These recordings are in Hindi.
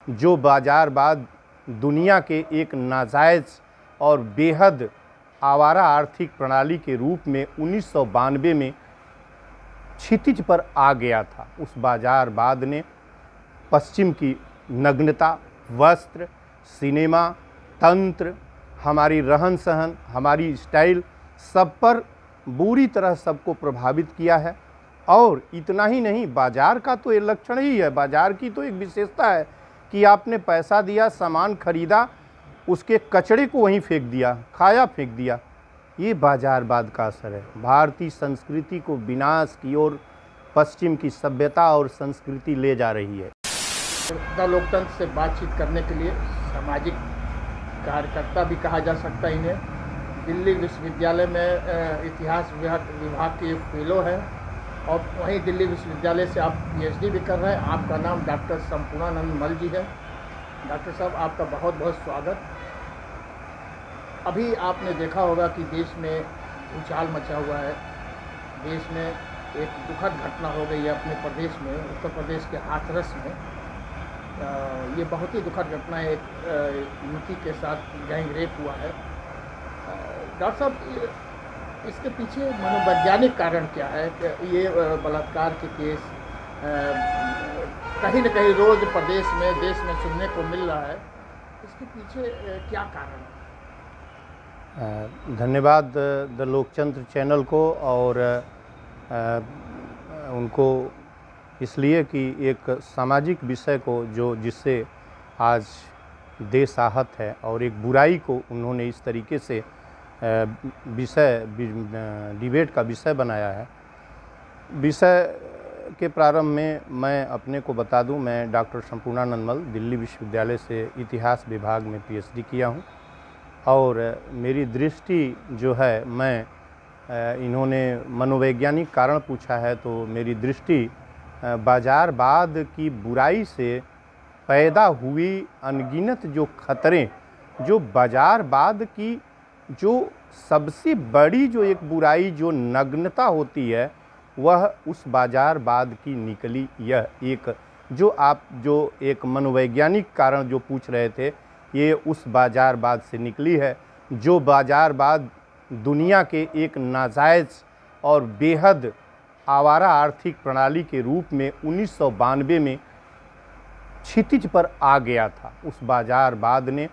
जो बाजारवाद दुनिया के एक नाजायज़ और बेहद आवारा आर्थिक प्रणाली के रूप में 1992 में क्षितिज पर आ गया था। उस बाजारवाद ने पश्चिम की नग्नता, वस्त्र, सिनेमा, तंत्र, हमारी रहन सहन, हमारी स्टाइल सब पर बुरी तरह सबको प्रभावित किया है। और इतना ही नहीं, बाज़ार का तो ये लक्षण ही है, बाज़ार की तो एक विशेषता है कि आपने पैसा दिया, सामान खरीदा, उसके कचरे को वहीं फेंक दिया, खाया फेंक दिया। ये बाज़ारवाद का असर है। भारतीय संस्कृति को विनाश की ओर पश्चिम की सभ्यता और संस्कृति ले जा रही है। द लोकतंत्र से बातचीत करने के लिए सामाजिक कार्यकर्ता भी कहा जा सकता है इन्हें। दिल्ली विश्वविद्यालय में इतिहास विभाग की एक फेलो है और वहीं दिल्ली विश्वविद्यालय से आप पीएचडी भी कर रहे हैं। आपका नाम डॉक्टर संपूर्णानंद मल जी है। डॉक्टर साहब, आपका बहुत बहुत स्वागत। अभी आपने देखा होगा कि देश में भूचाल मचा हुआ है। देश में एक दुखद घटना हो गई है अपने प्रदेश में, उत्तर प्रदेश के हाथरस में। ये बहुत ही दुखद घटना है। एक युवती के साथ गैंग रेप हुआ है। डॉक्टर साहब, इसके पीछे मनोवैज्ञानिक कारण क्या है कि ये बलात्कार के केस कहीं न कहीं रोज़ प्रदेश में, देश में सुनने को मिल रहा है? इसके पीछे क्या कारण है? धन्यवाद द लोकतंत्र चैनल को और उनको इसलिए कि एक सामाजिक विषय को जिससे आज देश आहत है और एक बुराई को उन्होंने इस तरीके से डिबेट का विषय बनाया है। विषय के प्रारंभ में मैं अपने को बता दूं, मैं डॉक्टर संपूर्णानंद मल, दिल्ली विश्वविद्यालय से इतिहास विभाग में पीएचडी किया हूं और मेरी दृष्टि जो है, इन्होंने मनोवैज्ञानिक कारण पूछा है, तो मेरी दृष्टि बाजारवाद की बुराई से पैदा हुई अनगिनत जो खतरे, जो बाजारवाद की जो सबसे बड़ी जो एक बुराई जो नग्नता होती है, वह उस बाजारवाद की निकली। यह एक जो एक मनोवैज्ञानिक कारण जो पूछ रहे थे, ये उस बाजारवाद से निकली है। जो बाजारवाद दुनिया के एक नाजायज़ और बेहद आवारा आर्थिक प्रणाली के रूप में 1992 में क्षितिज पर आ गया था। उस बाजारवाद ने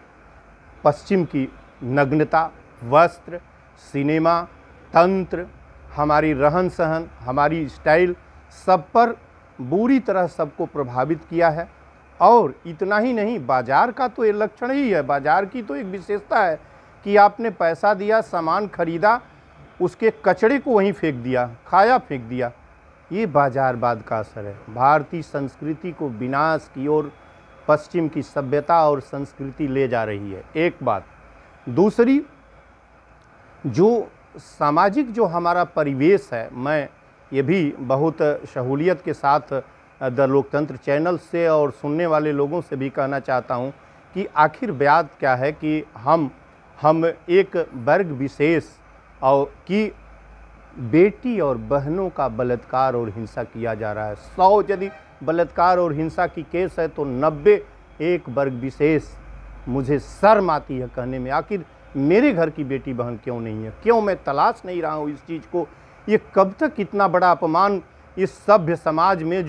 पश्चिम की नग्नता, वस्त्र, सिनेमा, तंत्र, हमारी रहन सहन, हमारी स्टाइल सब पर बुरी तरह सबको प्रभावित किया है। और इतना ही नहीं, बाज़ार का तो ये लक्षण ही है, बाज़ार की तो एक विशेषता है कि आपने पैसा दिया, सामान खरीदा, उसके कचरे को वहीं फेंक दिया, खाया फेंक दिया। ये बाज़ारवाद का असर है। भारतीय संस्कृति को विनाश की ओर पश्चिम की सभ्यता और संस्कृति ले जा रही है, एक बात। दूसरी, जो सामाजिक जो हमारा परिवेश है, मैं ये भी बहुत सहूलियत के साथ द लोकतंत्र चैनल से और सुनने वाले लोगों से भी कहना चाहता हूँ कि आखिर बात क्या है कि हम एक वर्ग विशेष और की बेटी और बहनों का बलात्कार और हिंसा किया जा रहा है। 100 यदि बलात्कार और हिंसा की केस है तो 90 एक वर्ग विशेष। मुझे शर्म आती है कहने में, आखिर मेरे घर की बेटी बहन क्यों नहीं है? क्यों मैं तलाश नहीं रहा हूँ इस चीज़ को? ये कब तक इतना बड़ा अपमान इस सभ्य समाज में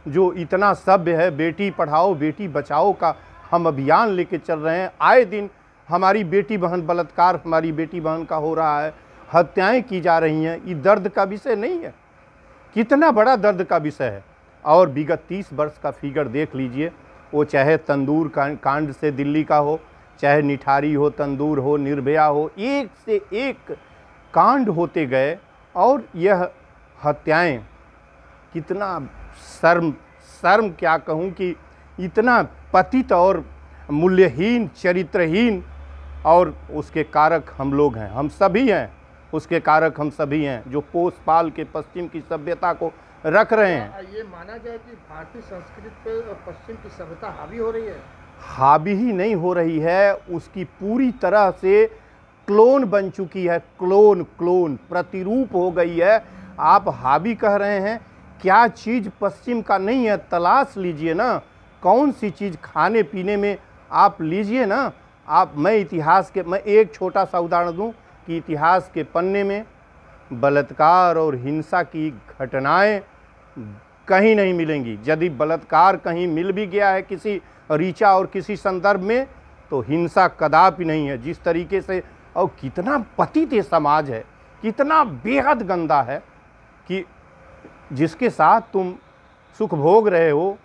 जो इतना सभ्य है, बेटी पढ़ाओ बेटी बचाओ का हम अभियान लेके चल रहे हैं। आए दिन हमारी बेटी बहन बलात्कार हमारी बेटी बहन का हो रहा है, हत्याएं की जा रही हैं। ये दर्द का विषय नहीं है? कितना बड़ा दर्द का विषय है। और विगत 30 वर्ष का फिगर देख लीजिए, वो चाहे तंदूर कांड से दिल्ली का हो, चाहे निठारी हो, तंदूर हो, निर्भया हो, एक से एक कांड होते गए। और यह हत्याएं, कितना शर्म क्या कहूँ कि इतना पतित और मूल्यहीन, चरित्रहीन। और उसके कारक हम लोग हैं, हम सभी हैं, उसके कारक हम सभी हैं जो पोस पाल के पश्चिम की सभ्यता को रख रहे हैं। ये माना जाए कि भारतीय संस्कृति पे पश्चिम की सभ्यता हावी हो रही है? हावी ही नहीं हो रही है, उसकी पूरी तरह से क्लोन बन चुकी है। क्लोन प्रतिरूप हो गई है। आप हावी कह रहे हैं, क्या चीज़ पश्चिम का नहीं है? तलाश लीजिए ना, कौन सी चीज़ खाने पीने में आप लीजिए ना, आप मैं एक छोटा सा उदाहरण दूं कि इतिहास के पन्ने में बलात्कार और हिंसा की घटनाएं कहीं नहीं मिलेंगी। यदि बलात्कार कहीं मिल भी गया है किसी ऋचा और किसी संदर्भ में, तो हिंसा कदापि नहीं है। जिस तरीके से, और कितना पतित ये समाज है, कितना बेहद गंदा है कि जिसके साथ तुम सुख भोग रहे हो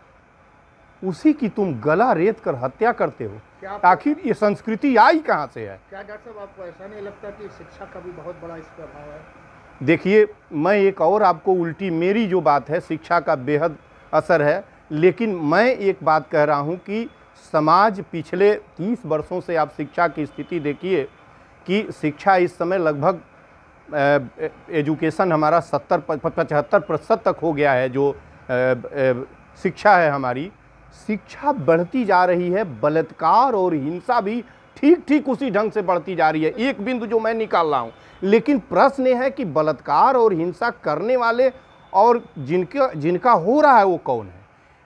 उसी की तुम गला रेत कर हत्या करते हो। आखिर ये संस्कृति आई कहाँ से है? क्या डॉक्टर साहब आपको ऐसा नहीं लगता कि शिक्षा का भी बहुत बड़ा इस प्रभाव है? देखिए, मैं एक और आपको उल्टी, मेरी जो बात है शिक्षा का बेहद असर है, लेकिन मैं एक बात कह रहा हूँ कि समाज पिछले 30 वर्षों से आप शिक्षा की स्थिति देखिए कि शिक्षा इस समय लगभग एजुकेशन हमारा 70-75% तक हो गया है। जो शिक्षा है हमारी, शिक्षा बढ़ती जा रही है, बलात्कार और हिंसा भी ठीक ठीक उसी ढंग से बढ़ती जा रही है। एक बिंदु जो मैं निकाल रहा हूँ, लेकिन प्रश्न ये है कि बलात्कार और हिंसा करने वाले और जिनका हो रहा है वो कौन है?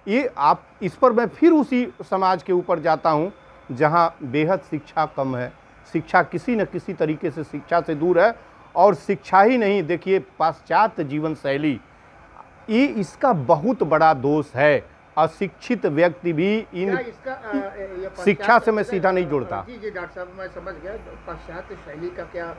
ये आप, इस पर मैं फिर उसी समाज के ऊपर जाता हूँ जहाँ बेहद शिक्षा कम है। शिक्षा किसी न किसी तरीके से शिक्षा से दूर है। और शिक्षा ही नहीं, देखिए पाश्चात्य जीवन शैली, ये इसका बहुत बड़ा दोष है। अशिक्षित व्यक्ति भी इन शिक्षा से मैं सीधा नहीं जुड़ता। जी जी डॉक्टर साहब, मैं समझ गया। पाश्चात्य शैली का क्या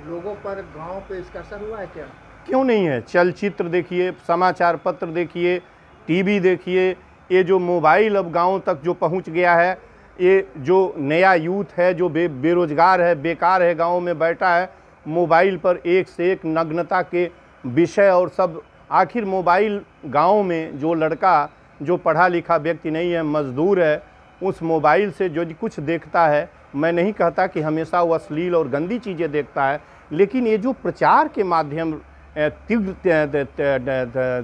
लोगों पर, गांव पे इसका असर हुआ है क्या? क्यों नहीं है? चलचित्र देखिए, समाचार पत्र देखिए, टीवी देखिए, ये जो मोबाइल अब गाँव तक जो पहुंच गया है, ये जो नया यूथ है जो बेरोजगार है, बेकार है, गाँव में बैठा है, मोबाइल पर एक से एक नग्नता के विषय और सब। आखिर मोबाइल, गांव में जो लड़का जो पढ़ा लिखा व्यक्ति नहीं है, मजदूर है, उस मोबाइल से जो कुछ देखता है, मैं नहीं कहता कि हमेशा वो अश्लील और गंदी चीज़ें देखता है, लेकिन ये जो प्रचार के माध्यम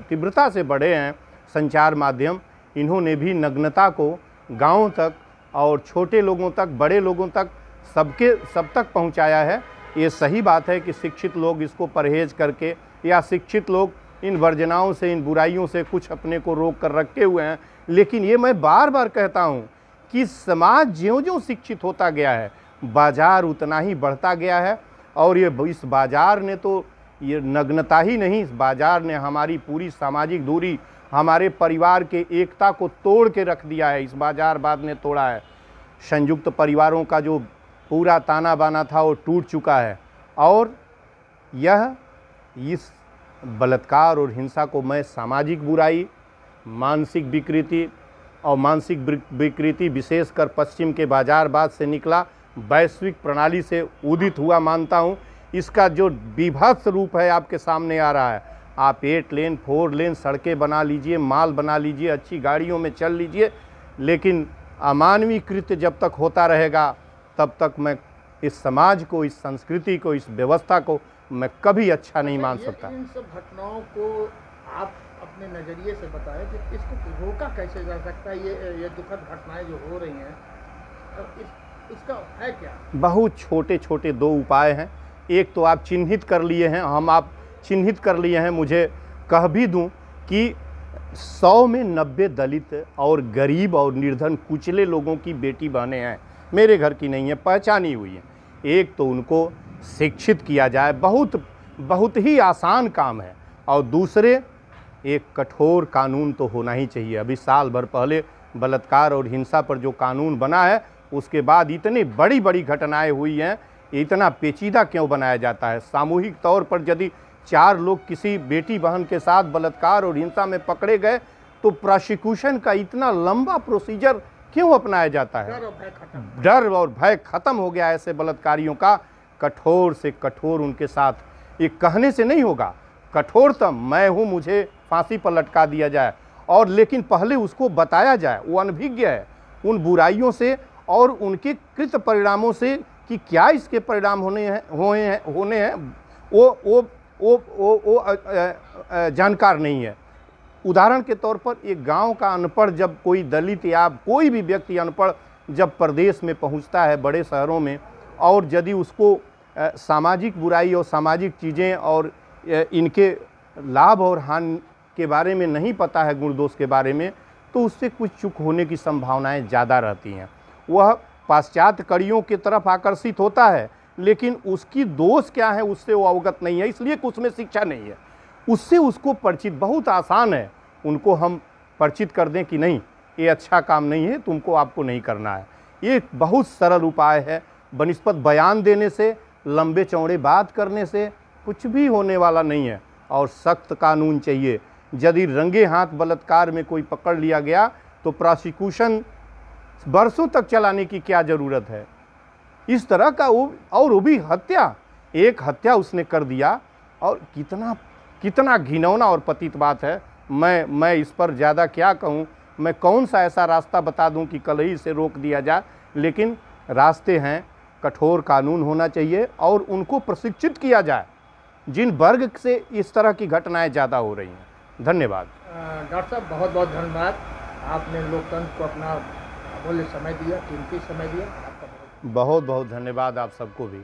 तीव्रता से बढ़े हैं, संचार माध्यम, इन्होंने भी नग्नता को गाँव तक और छोटे लोगों तक, बड़े लोगों तक, सब तक पहुँचाया है। ये सही बात है कि शिक्षित लोग इसको परहेज करके, या शिक्षित लोग इन वर्जनाओं से, इन बुराइयों से कुछ अपने को रोक कर रखे हुए हैं। लेकिन ये मैं बार बार कहता हूँ कि समाज ज्यों-ज्यों शिक्षित होता गया है, बाजार उतना ही बढ़ता गया है। और ये इस बाजार ने तो, ये नग्नता ही नहीं, इस बाजार ने हमारी पूरी सामाजिक दूरी, हमारे परिवार के एकता को तोड़ के रख दिया है। इस बाजारवाद ने तोड़ा है। संयुक्त परिवारों का जो पूरा ताना बाना था वो टूट चुका है। और यह, इस बलात्कार और हिंसा को मैं सामाजिक बुराई, मानसिक विकृति, और मानसिक विकृति विशेषकर पश्चिम के बाजारवाद से निकला, वैश्विक प्रणाली से उदित हुआ मानता हूँ। इसका जो विभत्स रूप है आपके सामने आ रहा है। आप 8 लेन 4 लेन सड़कें बना लीजिए, माल बना लीजिए, अच्छी गाड़ियों में चल लीजिए, लेकिन अमानवीय कृत्य जब तक होता रहेगा तब तक मैं इस समाज को, इस संस्कृति को, इस व्यवस्था को मैं कभी अच्छा नहीं मान सकता। इन सब घटनाओं को आप अपने नज़रिए से बताएं कि इसको रोका कैसे जा सकता है? ये दुखद घटनाएं जो हो रही हैं, इसका है क्या? बहुत छोटे छोटे 2 उपाय हैं। एक तो आप चिन्हित कर लिए हैं, आप चिन्हित कर लिए हैं। मुझे कह भी दूं कि 100 में 90 दलित और गरीब और निर्धन कुचले लोगों की बेटी बहनें हैं, मेरे घर की नहीं है, पहचानी हुई है। एक तो उनको शिक्षित किया जाए, बहुत ही आसान काम है। और दूसरे, एक कठोर कानून तो होना ही चाहिए। अभी साल भर पहले बलात्कार और हिंसा पर जो कानून बना है, उसके बाद इतनी बड़ी बड़ी घटनाएं हुई हैं, इतना पेचीदा क्यों बनाया जाता है? सामूहिक तौर पर यदि 4 लोग किसी बेटी बहन के साथ बलात्कार और हिंसा में पकड़े गए तो प्रोसिक्यूशन का इतना लंबा प्रोसीजर क्यों अपनाया जाता है? डर और भय खत्म हो गया ऐसे बलात्कारियों का। कठोर से कठोर उनके साथ, ये कहने से नहीं होगा, कठोरतम मैं हूँ, मुझे फांसी पर लटका दिया जाए। और लेकिन पहले उसको बताया जाए, वो अनभिज्ञ है उन बुराइयों से और उनके कृत परिणामों से कि क्या इसके परिणाम होने हैं, वो जानकार नहीं है। उदाहरण के तौर पर एक गांव का अनपढ़, जब कोई दलित या कोई भी व्यक्ति अनपढ़ जब प्रदेश में पहुंचता है, बड़े शहरों में, और यदि उसको सामाजिक बुराई और सामाजिक चीज़ें और इनके लाभ और हानि के बारे में नहीं पता है, गुण दोष के बारे में, तो उससे कुछ चूक होने की संभावनाएं ज़्यादा रहती हैं। वह पाश्चात्य कड़ियों की तरफ आकर्षित होता है, लेकिन उसकी दोष क्या है उससे वो अवगत नहीं है, इसलिए कि उसमें शिक्षा नहीं है। उससे उसको परिचित बहुत आसान है, उनको हम परिचित कर दें कि नहीं ये अच्छा काम नहीं है, तुमको आपको नहीं करना है। ये बहुत सरल उपाय है। बनिस्पत बयान देने से, लंबे चौड़े बात करने से कुछ भी होने वाला नहीं है। और सख्त कानून चाहिए। यदि रंगे हाथ बलात्कार में कोई पकड़ लिया गया तो प्रोसिक्यूशन वर्षों तक चलाने की क्या ज़रूरत है। इस तरह का वो भी हत्या, एक हत्या उसने कर दिया, और कितना कितना घिनौना और पतित बात है। मैं इस पर ज़्यादा क्या कहूँ, मैं कौन सा ऐसा रास्ता बता दूं कि कल ही से रोक दिया जाए। लेकिन रास्ते हैं, कठोर कानून होना चाहिए और उनको प्रशिक्षित किया जाए जिन वर्ग से इस तरह की घटनाएं ज़्यादा हो रही हैं। धन्यवाद। डॉक्टर साहब, बहुत बहुत धन्यवाद। आपने लोकतंत्र को अपना अमूल्य समय दिया, कीमती समय दिया। आपका बहुत बहुत बहुत धन्यवाद आप सबको भी।